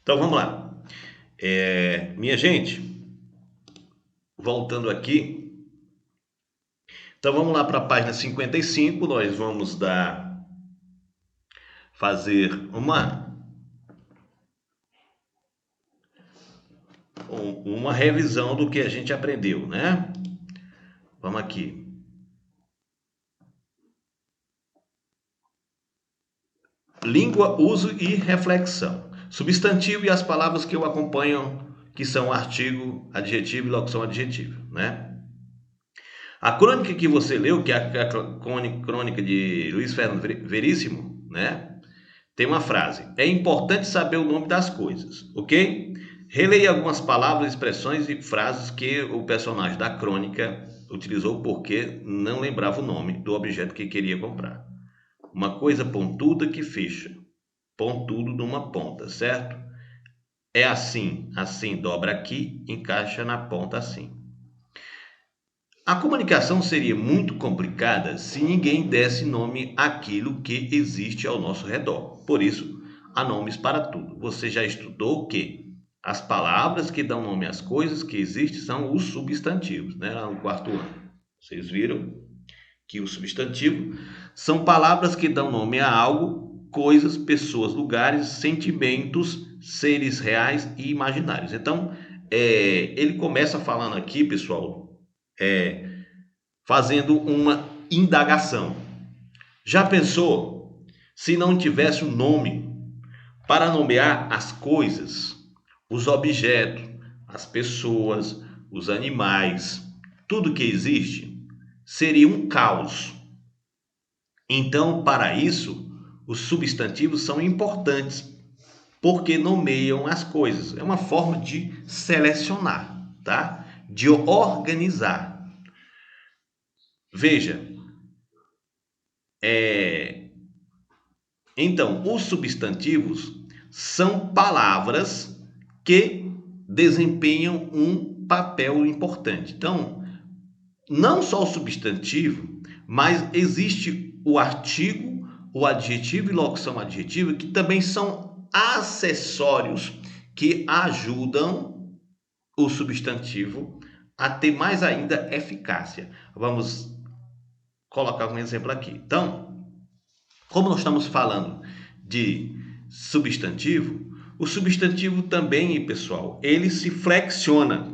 Então vamos lá. Minha gente, voltando aqui. Então vamos lá para a página 55. Nós vamos fazer uma revisão do que a gente aprendeu, né? Vamos aqui. Língua, uso e reflexão. Substantivo e as palavras que o acompanham, que são artigo, adjetivo e locução adjetiva, né? A crônica que você leu, que é a crônica de Luiz Fernando Veríssimo, né? Tem uma frase: é importante saber o nome das coisas, ok? Releia algumas palavras, expressões e frases que o personagem da crônica utilizou porque não lembrava o nome do objeto que queria comprar. Uma coisa pontuda que fecha, pontudo numa ponta, certo? É assim, assim, dobra aqui, encaixa na ponta assim. A comunicação seria muito complicada se ninguém desse nome àquilo que existe ao nosso redor. Por isso, há nomes para tudo. Você já estudou que as palavras que dão nome às coisas que existem são os substantivos, né? Lá no quarto ano. Vocês viram que o substantivo são palavras que dão nome a algo, coisas, pessoas, lugares, sentimentos, seres reais e imaginários. Então, ele começa falando aqui, pessoal, fazendo uma indagação. Já pensou se não tivesse um nome para nomear as coisas, os objetos, as pessoas, os animais, tudo que existe? Seria um caos. Então, para isso, os substantivos são importantes, porque nomeiam as coisas. É uma forma de selecionar, tá? De organizar. Veja, então, os substantivos são palavras que desempenham um papel importante. Então, não só o substantivo, mas existe o artigo, o adjetivo e locução adjetiva, que também são acessórios que ajudam o substantivo a ter mais ainda eficácia. Vamos colocar um exemplo aqui. Então, como nós estamos falando de substantivo, o substantivo também, pessoal, ele se flexiona,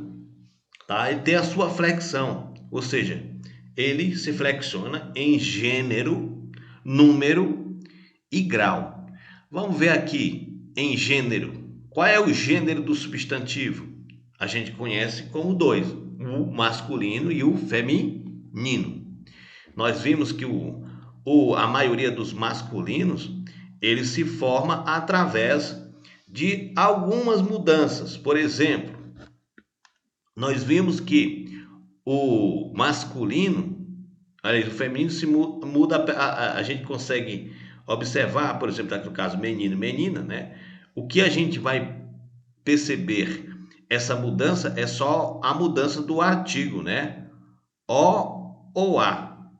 tá? Ele tem a sua flexão, ou seja, ele se flexiona em gênero, número e grau. Vamos ver aqui em gênero. Qual é o gênero do substantivo? A gente conhece como dois: o masculino e o feminino. Nós vimos que a maioria dos masculinos ele se forma através de algumas mudanças. Por exemplo, nós vimos que o masculino, o feminino se muda, a gente consegue observar, por exemplo, no caso menino e menina, né? O que a gente vai perceber essa mudança é só a mudança do artigo, né? O ou a.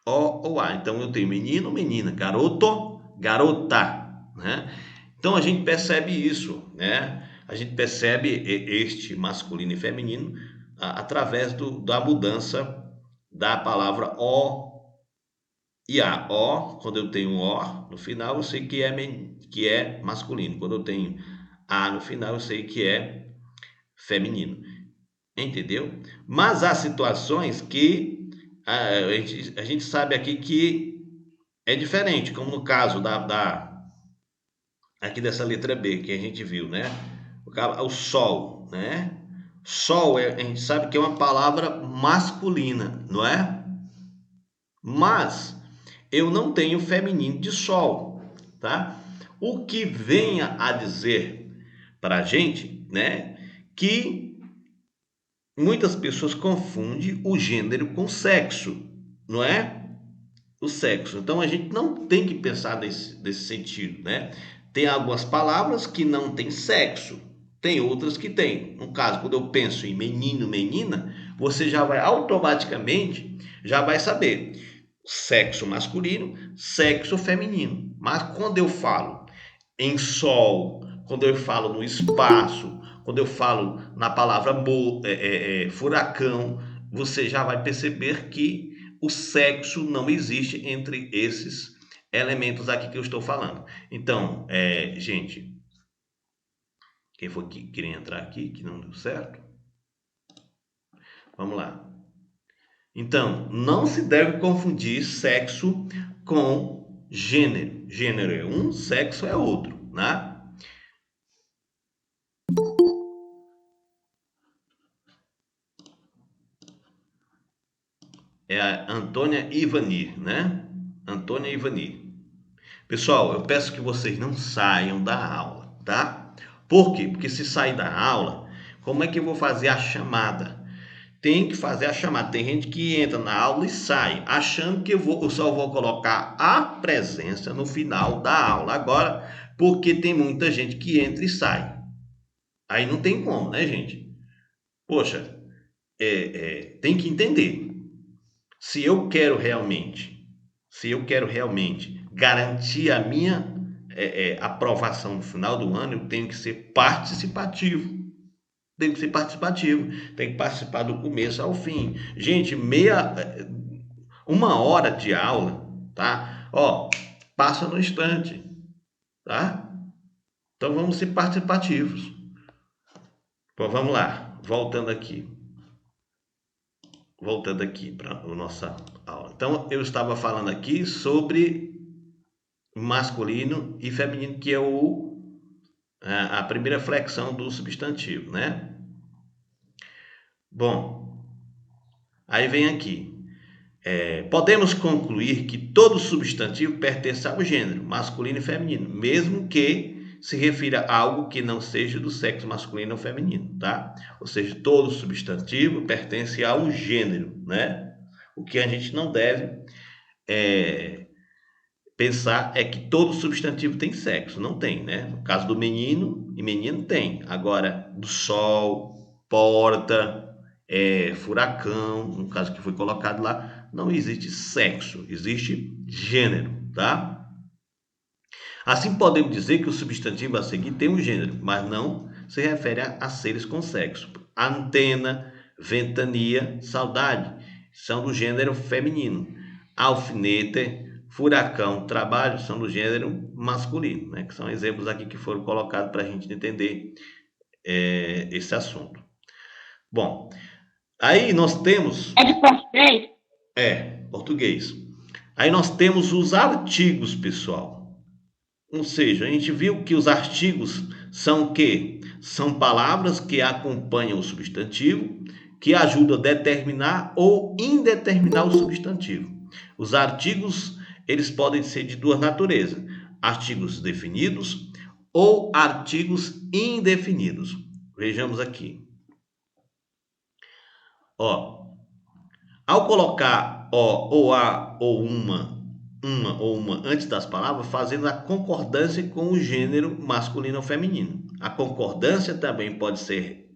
O ou a. Então eu tenho menino, menina, garoto, garota, né? Então a gente percebe isso, né? A gente percebe este masculino e feminino através da mudança da palavra o e a. O, quando eu tenho o no final, eu sei que é masculino. Quando eu tenho a no final, eu sei que é feminino. Entendeu? Mas há situações que a gente sabe aqui que é diferente, como no caso aqui dessa letra B que a gente viu, né? O sol, né? Sol, a gente sabe que é uma palavra masculina, não é? Mas eu não tenho feminino de sol, tá? O que venha a dizer para a gente, né? Que muitas pessoas confundem o gênero com sexo, não é? O sexo. Então a gente não tem que pensar desse sentido, né? Tem algumas palavras que não têm sexo, tem outras que têm. No caso, quando eu penso em menino, menina, você já vai automaticamente já vai saber sexo masculino, sexo feminino. Mas quando eu falo em sol, quando eu falo no espaço, quando eu falo na palavra furacão, você já vai perceber que o sexo não existe entre esses elementos aqui que eu estou falando. Então, gente, quem for que queria entrar aqui, que não deu certo, vamos lá. Então, não se deve confundir sexo com gênero. Gênero é um, sexo é outro, né? É a Antônia Ivanir, né? Antônia Ivanir. Pessoal, eu peço que vocês não saiam da aula, tá? Por quê? Porque se sair da aula, como é que eu vou fazer a chamada? Tem que fazer a chamada. Tem gente que entra na aula e sai, achando que eu só vou colocar a presença no final da aula. Agora, porque tem muita gente que entra e sai. Aí não tem como, né, gente? Poxa, tem que entender. Se eu quero realmente, garantir a minha aprovação no final do ano, eu tenho que ser participativo. Tem que ser participativo, tem que participar do começo ao fim. Gente, uma hora de aula, tá? Ó, passa no instante, tá? Então vamos ser participativos. Bom, vamos lá, voltando aqui para a nossa aula. Então eu estava falando aqui sobre masculino e feminino, que é a primeira flexão do substantivo, né? Bom, aí vem aqui. Podemos concluir que todo substantivo pertence ao gênero masculino e feminino, mesmo que se refira a algo que não seja do sexo masculino ou feminino, tá? Ou seja, todo substantivo pertence ao gênero, né? O que a gente não deve pensar é que todo substantivo tem sexo, não tem, né? No caso do menino e menino tem. Agora, do sol, porta, furacão, no caso que foi colocado lá, não existe sexo, existe gênero, tá? Assim podemos dizer que o substantivo a seguir tem um gênero, mas não se refere a seres com sexo. Antena, ventania, saudade são do gênero feminino. Alfinete, furacão, trabalho são do gênero masculino, né? Que são exemplos aqui que foram colocados para a gente entender esse assunto. Bom, aí nós temos... É de português? Português. Aí nós temos os artigos, pessoal. Ou seja, a gente viu que os artigos são o quê? São palavras que acompanham o substantivo, que ajudam a determinar ou indeterminar o substantivo. Os artigos, eles podem ser de duas naturezas: artigos definidos ou artigos indefinidos. Vejamos aqui. Ao colocar ó ou a ou uma ou uma antes das palavras, fazendo a concordância com o gênero masculino ou feminino. A concordância também pode ser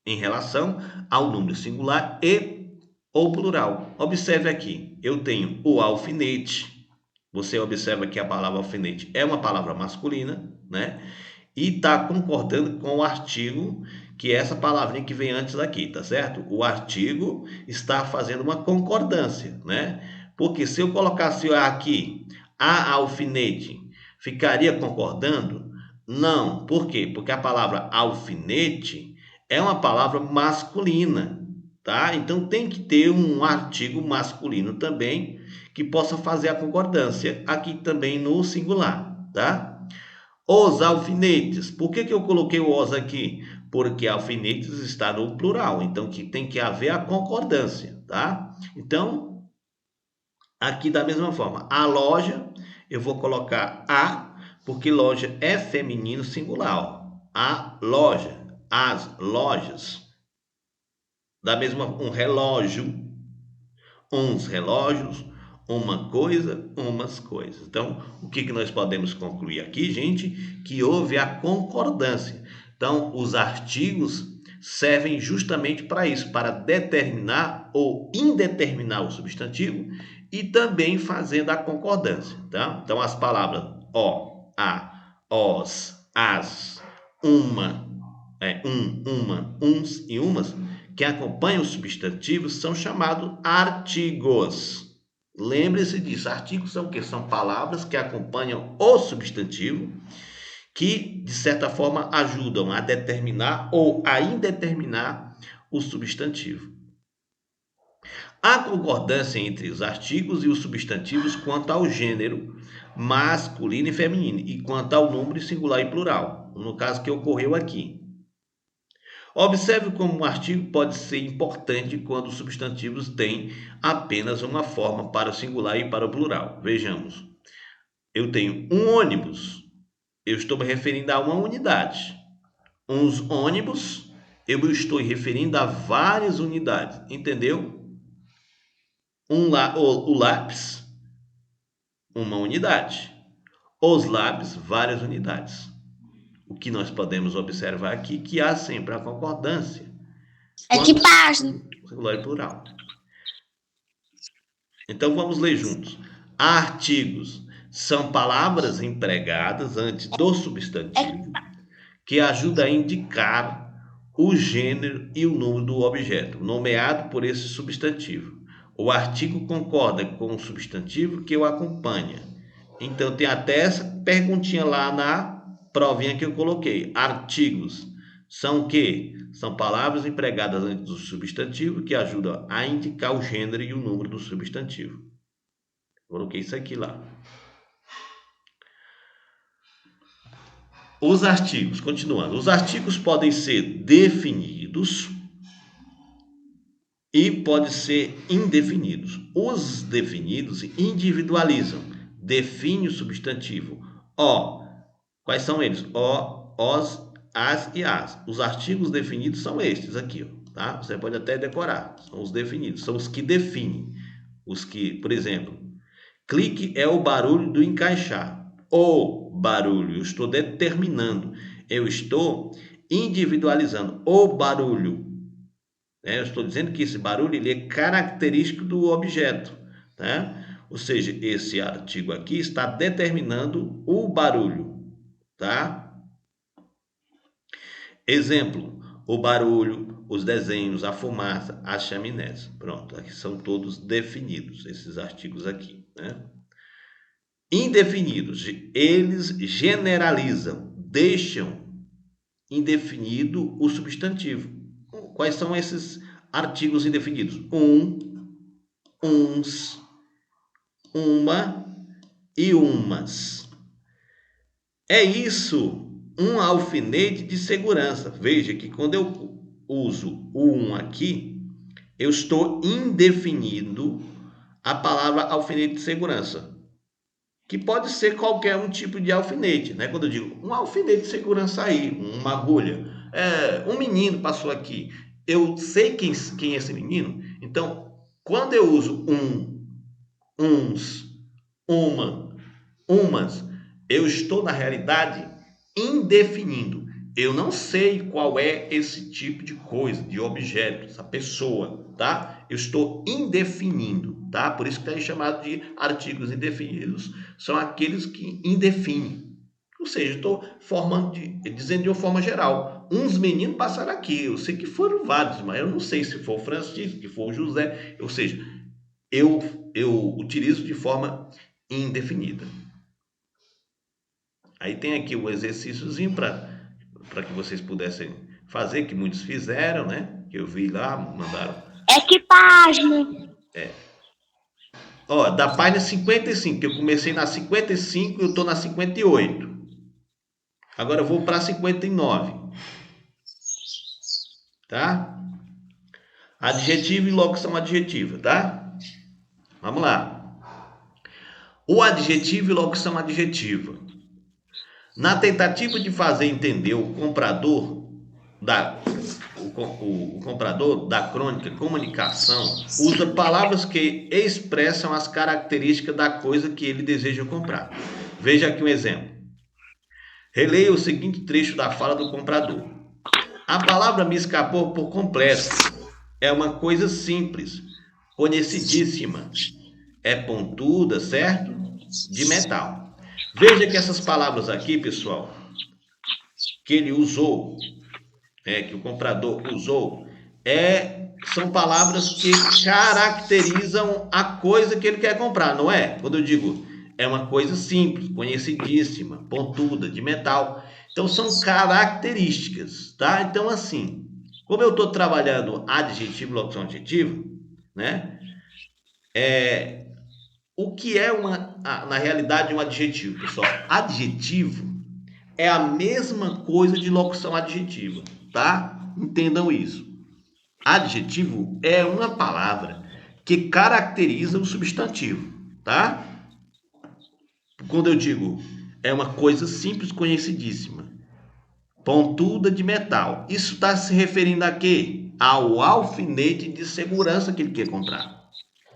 em relação ao número singular e ou plural. Observe aqui, eu tenho o alfinete. Você observa que a palavra alfinete é uma palavra masculina, né? E está concordando com o artigo, que é essa palavrinha que vem antes aqui, tá certo? O artigo está fazendo uma concordância, né? Porque se eu colocasse aqui a alfinete, ficaria concordando? Não. Por quê? Porque a palavra alfinete é uma palavra masculina, tá? Então tem que ter um artigo masculino também que possa fazer a concordância aqui também no singular, tá? Os alfinetes. Por que eu coloquei o os aqui? Porque alfinetes está no plural, então que tem que haver a concordância, tá? Então, aqui da mesma forma, a loja, eu vou colocar a, porque loja é feminino singular. A loja, as lojas. Da mesma, um relógio, uns relógios, uma coisa, umas coisas. Então, o que nós podemos concluir aqui, gente? Que houve a concordância. Então, os artigos servem justamente para isso, para determinar ou indeterminar o substantivo e também fazendo a concordância, tá? Então, as palavras o, a, os, as, uma, uns e umas, que acompanham os substantivos, são chamados artigos. Lembre-se disso. Artigos são o quê? São palavras que acompanham o substantivo, que, de certa forma, ajudam a determinar ou a indeterminar o substantivo. Há concordância entre os artigos e os substantivos quanto ao gênero masculino e feminino e quanto ao número singular e plural, no caso que ocorreu aqui. Observe como um artigo pode ser importante quando os substantivos têm apenas uma forma para o singular e para o plural. Vejamos. Eu tenho um ônibus. Eu estou me referindo a uma unidade. Uns ônibus, eu estou me referindo a várias unidades. Entendeu? O lápis, uma unidade. Os lábios, várias unidades. O que nós podemos observar aqui que há sempre a concordância. Que página? Singular e plural. Então vamos ler juntos. Artigos são palavras empregadas antes do substantivo que ajudam a indicar o gênero e o número do objeto, nomeado por esse substantivo. O artigo concorda com o substantivo que o acompanha. Então tem até essa perguntinha lá na provinha que eu coloquei. Artigos são o quê? São palavras empregadas antes do substantivo que ajudam a indicar o gênero e o número do substantivo. Coloquei isso aqui lá. Os artigos, continuando. Os artigos podem ser definidos e podem ser indefinidos. Os definidos individualizam. Define o substantivo. Quais são eles? Os, as e as. Os artigos definidos são estes aqui, tá? Você pode até decorar. São os definidos, são os que definem. Os que, por exemplo, clique é o barulho do encaixar. O barulho, eu estou determinando. Eu estou individualizando o barulho. Eu estou dizendo que esse barulho ele é característico do objeto, tá? Ou seja, esse artigo aqui está determinando o barulho, tá? Exemplo, o barulho, os desenhos, a fumaça, as chaminés. Pronto, aqui são todos definidos, esses artigos aqui, né? Indefinidos, eles generalizam, deixam indefinido o substantivo. Quais são esses artigos indefinidos? Uns, uma e umas. É isso, um alfinete de segurança. Veja que quando eu uso o um aqui, eu estou indefinindo a palavra alfinete de segurança, que pode ser qualquer um tipo de alfinete, né? Quando eu digo um alfinete de segurança aí, uma agulha, um menino passou aqui, eu sei quem é esse menino. Então, quando eu uso uns, umas, eu estou na realidade indefinindo. Eu não sei qual é esse tipo de coisa, de objeto, essa pessoa, tá? Eu estou indefinindo, tá? Por isso que é chamado de artigos indefinidos. São aqueles que indefinem. Ou seja, estou dizendo de uma forma geral. Uns meninos passaram aqui, eu sei que foram vários, mas eu não sei se foi o Francisco, se foi o José. Ou seja, eu utilizo de forma indefinida. Aí tem aqui o exercíciozinho para que vocês pudessem fazer, que muitos fizeram, né? Que eu vi lá, mandaram. Que página? Da página 55, que eu comecei na 55 e eu estou na 58. Agora eu vou para 59. Tá? Adjetivo e locução adjetiva, tá? Vamos lá. O adjetivo e locução adjetiva. Na tentativa de fazer entender o comprador da crônica comunicação, usa palavras que expressam as características da coisa que ele deseja comprar. Veja aqui um exemplo. Releia o seguinte trecho da fala do comprador. A palavra me escapou por completo. É uma coisa simples, conhecidíssima. É pontuda, certo? De metal. Veja que essas palavras aqui, pessoal, que ele usou, que o comprador usou, são palavras que caracterizam a coisa que ele quer comprar, não é? Quando eu digo é uma coisa simples, conhecidíssima, pontuda, de metal. Então são características, tá? Então assim, como eu estou trabalhando adjetivo, locução adjetiva, né? O que é na realidade um adjetivo, pessoal? Adjetivo é a mesma coisa de locução adjetiva, tá? Entendam isso. Adjetivo é uma palavra que caracteriza o substantivo, tá? Quando eu digo é uma coisa simples, conhecidíssima, pontuda de metal, isso está se referindo a quê? Ao alfinete de segurança que ele quer comprar.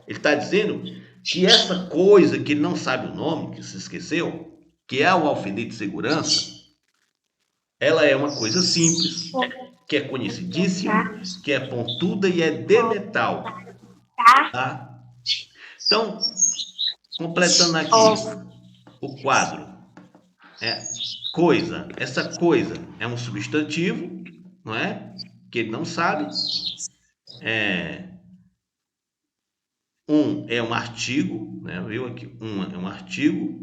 Ele está dizendo que essa coisa que ele não sabe o nome, que se esqueceu, que é o alfinete de segurança, ela é uma coisa simples, que é conhecidíssima, que é pontuda e é de metal, tá? Então, completando aqui o quadro, coisa. Essa coisa é um substantivo, não é? Que ele não sabe. É um artigo, né? Viu aqui? É um artigo.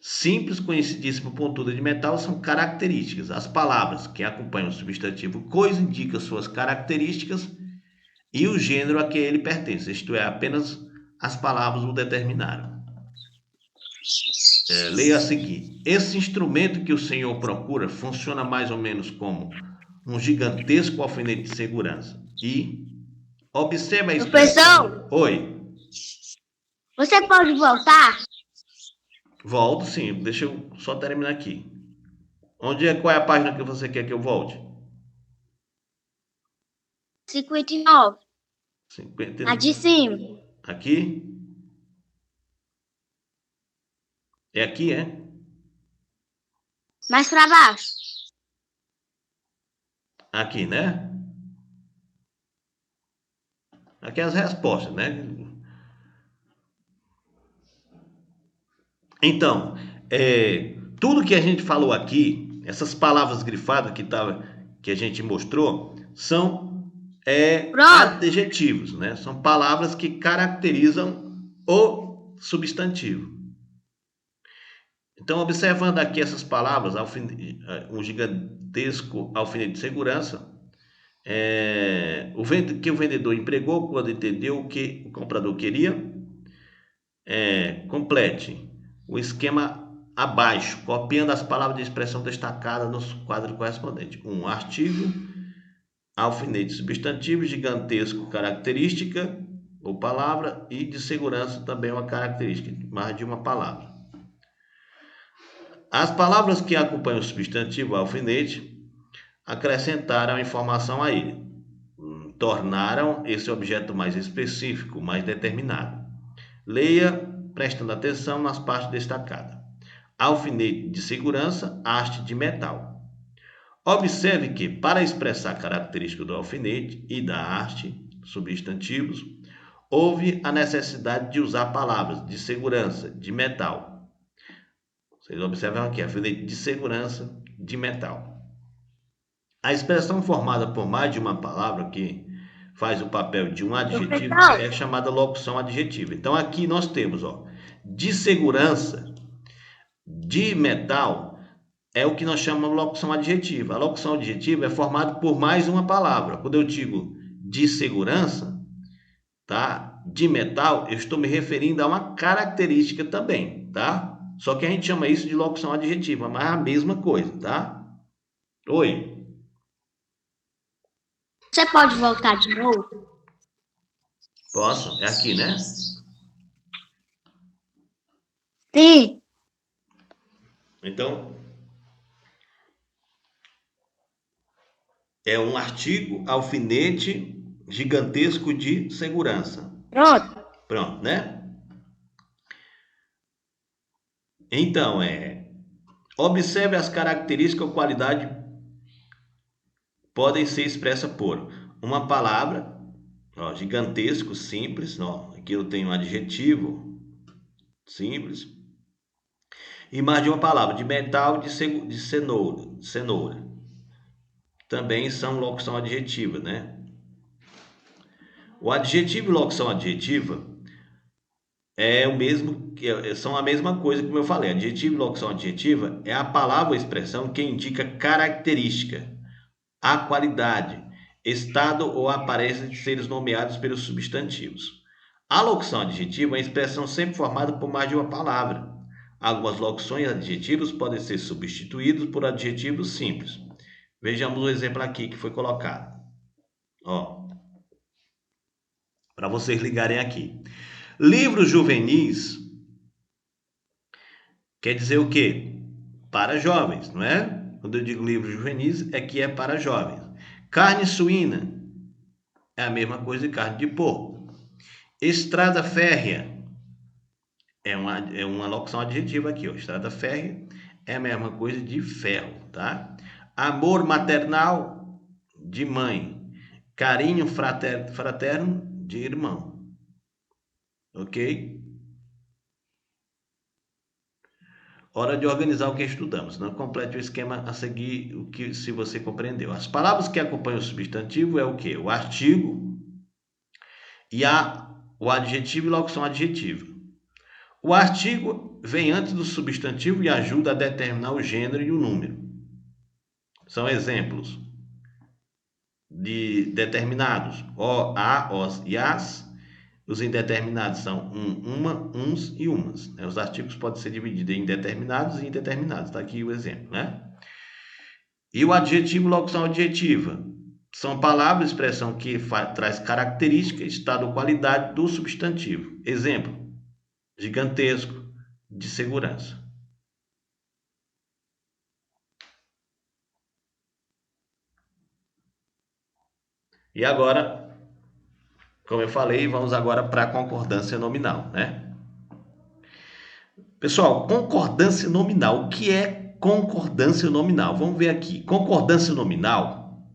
Simples, conhecidíssimo, pontuda de metal são características. As palavras que acompanham o substantivo coisa indicam suas características e o gênero a que ele pertence, isto é, apenas as palavras o determinaram. Leia a seguir. Esse instrumento que o senhor procura funciona mais ou menos como um gigantesco alfinete de segurança. E observe a expressão. Professor, Oi, você pode voltar? volto sim, deixa eu só terminar aqui. Qual é a página que você quer que eu volte? 59. 50. A de cima. Aqui? É aqui, é? Mais para baixo. Aqui, né? Aqui as respostas, né? Então, tudo que a gente falou aqui, essas palavras grifadas que a gente mostrou, são Pronto. adjetivos, né? São palavras que caracterizam o substantivo. Então, observando aqui essas palavras, um gigantesco alfinete de segurança, que o vendedor empregou quando entendeu o que o comprador queria, complete o esquema abaixo, copiando as palavras de expressão destacadas nos quadros correspondentes. Um artigo, alfinete substantivo, gigantesco, característica ou palavra, e de segurança também uma característica, mais de uma palavra. As palavras que acompanham o substantivo alfinete acrescentaram informação a ele, tornaram esse objeto mais específico, mais determinado. Leia prestando atenção nas partes destacadas. Alfinete de segurança, haste de metal. Observe que, para expressar a característica do alfinete e da haste, substantivos, houve a necessidade de usar palavras de segurança, de metal. Vocês observam aqui, alfinete de segurança, de metal. A expressão formada por mais de uma palavra que faz o papel de um adjetivo é chamada locução adjetiva. Então aqui nós temos, de segurança, de metal, é o que nós chamamos de locução adjetiva. A locução adjetiva é formada por mais uma palavra. Quando eu digo de segurança, tá? De metal, eu estou me referindo a uma característica também, tá? Só que a gente chama isso de locução adjetiva, mas é a mesma coisa, tá? Oi. Você pode voltar de novo? Posso? É aqui, né? Sim. Então, é um artigo, alfinete gigantesco de segurança. Pronto. Pronto, né? Então, observe as características ou qualidade podem ser expressas por uma palavra, gigantesco, simples, aqui eu tenho um adjetivo, simples, E mais de uma palavra, de metal, de cenoura. Também são locução adjetiva, né? O adjetivo e locução adjetiva é o mesmo, são a mesma coisa, como eu falei. Adjetivo e locução adjetiva é a palavra ou expressão que indica característica, a qualidade, estado ou aparência de seres nomeados pelos substantivos. A locução adjetiva é uma expressão sempre formada por mais de uma palavra. Algumas locuções adjetivas podem ser substituídas por adjetivos simples. Vejamos o exemplo aqui que foi colocado. Ó, para vocês ligarem aqui. Livros juvenis quer dizer o quê? Para jovens, não é? Quando eu digo livros juvenis, é que é para jovens. Carne suína é a mesma coisa de carne de porco. Estrada férrea é uma locução adjetiva aqui, ó. Estrada férrea é a mesma coisa de ferro, tá? Amor maternal, de mãe. Carinho fraterno, de irmão. Ok? Hora de organizar o que estudamos. Não complete o esquema a seguir, o que se você compreendeu. As palavras que acompanham o substantivo é o quê? O artigo e o adjetivo e locução adjetiva. O artigo vem antes do substantivo e ajuda a determinar o gênero e o número. São exemplos de determinados: o, a, os e as. Os indeterminados são uma, uns e umas. Os artigos podem ser divididos em determinados e indeterminados. Está aqui o exemplo, né? E o adjetivo e locução adjetiva são palavras, expressão que traz característica, estado ou qualidade do substantivo. Exemplo: gigantesco, de segurança. E agora, como eu falei, vamos agora para a concordância nominal, né? Pessoal, concordância nominal. O que é concordância nominal? Vamos ver aqui. Concordância nominal,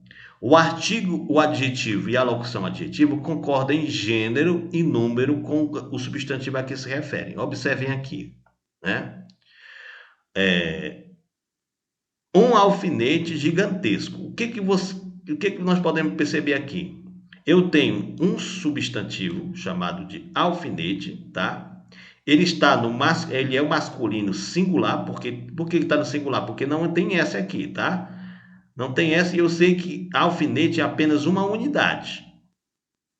o artigo, o adjetivo e a locução adjetiva concordam em gênero e número com o substantivo a que se referem. Observem aqui, né? Um alfinete gigantesco. O que que nós podemos perceber aqui? Eu tenho um substantivo chamado de alfinete, tá? Ele é o masculino singular, por que ele está no singular? Porque não tem S aqui, tá? Não tem S e eu sei que alfinete é apenas uma unidade.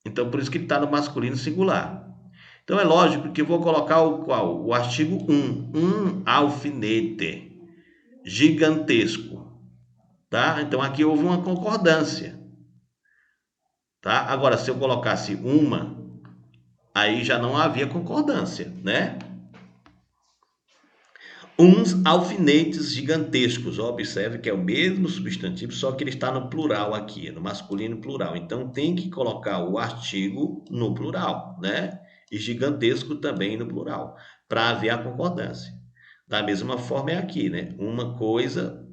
Então, por isso que ele está no masculino singular. Então, é lógico que eu vou colocar o qual? O artigo um alfinete gigantesco, tá? Então, aqui houve uma concordância, tá? Agora, se eu colocasse uma, aí já não havia concordância, né? Uns alfinetes gigantescos. Observe que é o mesmo substantivo, só que ele está no plural aqui, no masculino plural. Então tem que colocar o artigo no plural, né? E gigantesco também no plural, para haver a concordância. Da mesma forma é aqui, né? Uma coisa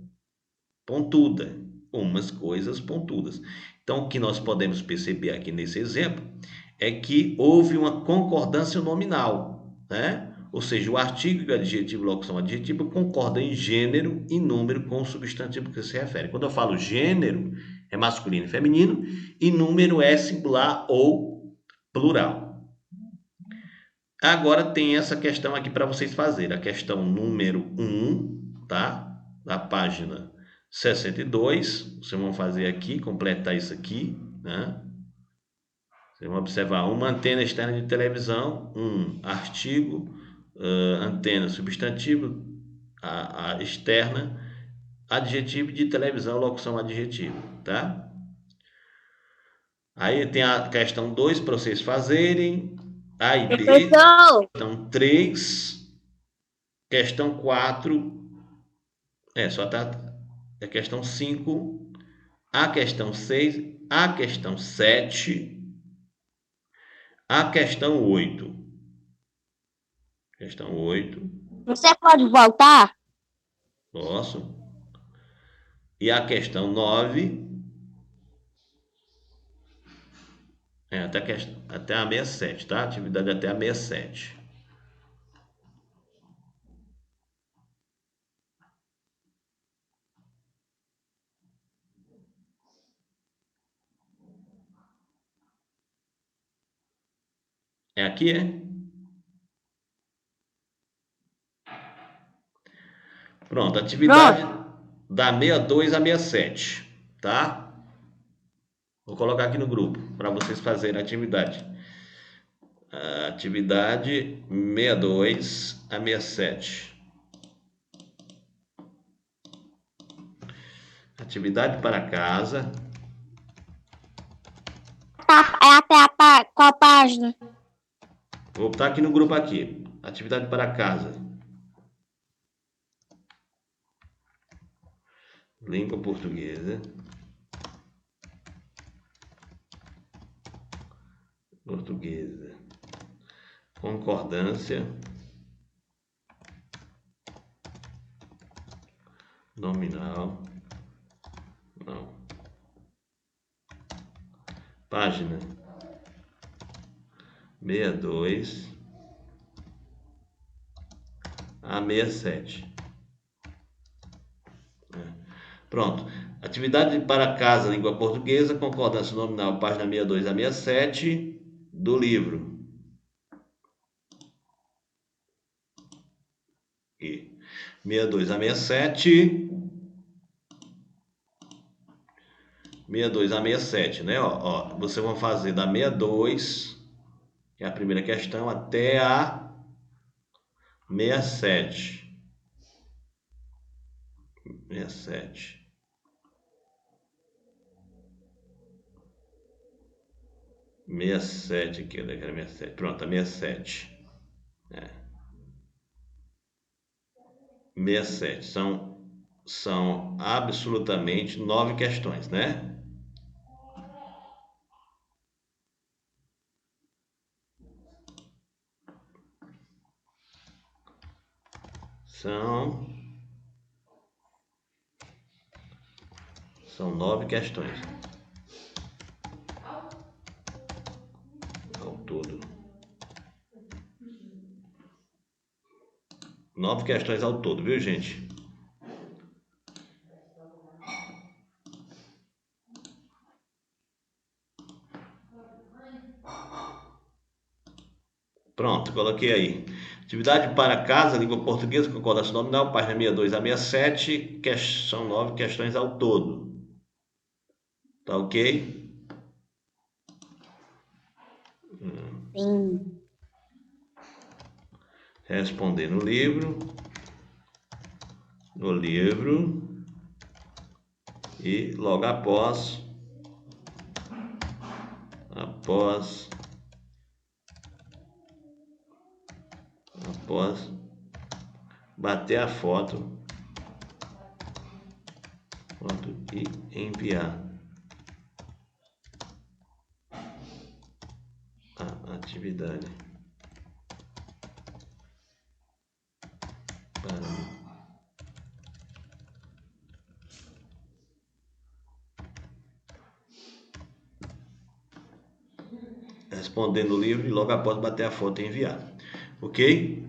pontuda, umas coisas pontudas. Então o que nós podemos perceber aqui nesse exemplo é que houve uma concordância nominal, né? Ou seja, o artigo e o adjetivo e locução adjetiva concordam em gênero e número com o substantivo que se refere. Quando eu falo gênero, é masculino e feminino, e número é singular ou plural. Agora tem essa questão aqui para vocês fazerem, a questão número 1, tá? Na página 62, vocês vão fazer aqui, completar isso aqui, né? Vocês vão observar uma antena externa de televisão, um artigo, antena substantivo, a externa, adjetivo de televisão, locução adjetivo, tá? Aí tem a questão 2 para vocês fazerem, A e B, Professor, questão 3, questão 4, só tá, a questão 5, a questão 6, a questão 7, a questão 8. Questão 8. você pode voltar? Posso. E a questão 9. Até a 67, tá? Atividade até a 67. É aqui, é? Pronto, atividade da 62 a 67, tá? Vou colocar aqui no grupo para vocês fazerem a atividade. Atividade 62 a 67. Atividade para casa. É até qual página? Vou botar aqui no grupo aqui. Atividade para casa. Língua portuguesa. Portuguesa. Concordância. Nominal. Não. Página 62 a 67. Pronto. Atividade para casa, língua portuguesa, concordância nominal, página 62 a 67 do livro. Aqui. 62 a 67. 62 a 67, né? Ó, vocês vão fazer da 62, que é a primeira questão, até a 67. 67. Aqui, onde é que era 67? Pronto, a 67. 67. São absolutamente 9 questões, né? São 9 questões. Ao todo. 9 questões ao todo, viu, gente? Pronto, coloquei aí. Atividade para casa, língua portuguesa, concordância nominal, página 62 a 67, são 9 questões ao todo. Tá ok? Sim. Responder no livro. E logo após bater a foto e enviar a atividade para mim. Responder no livro e logo após bater a foto e enviar. Ok?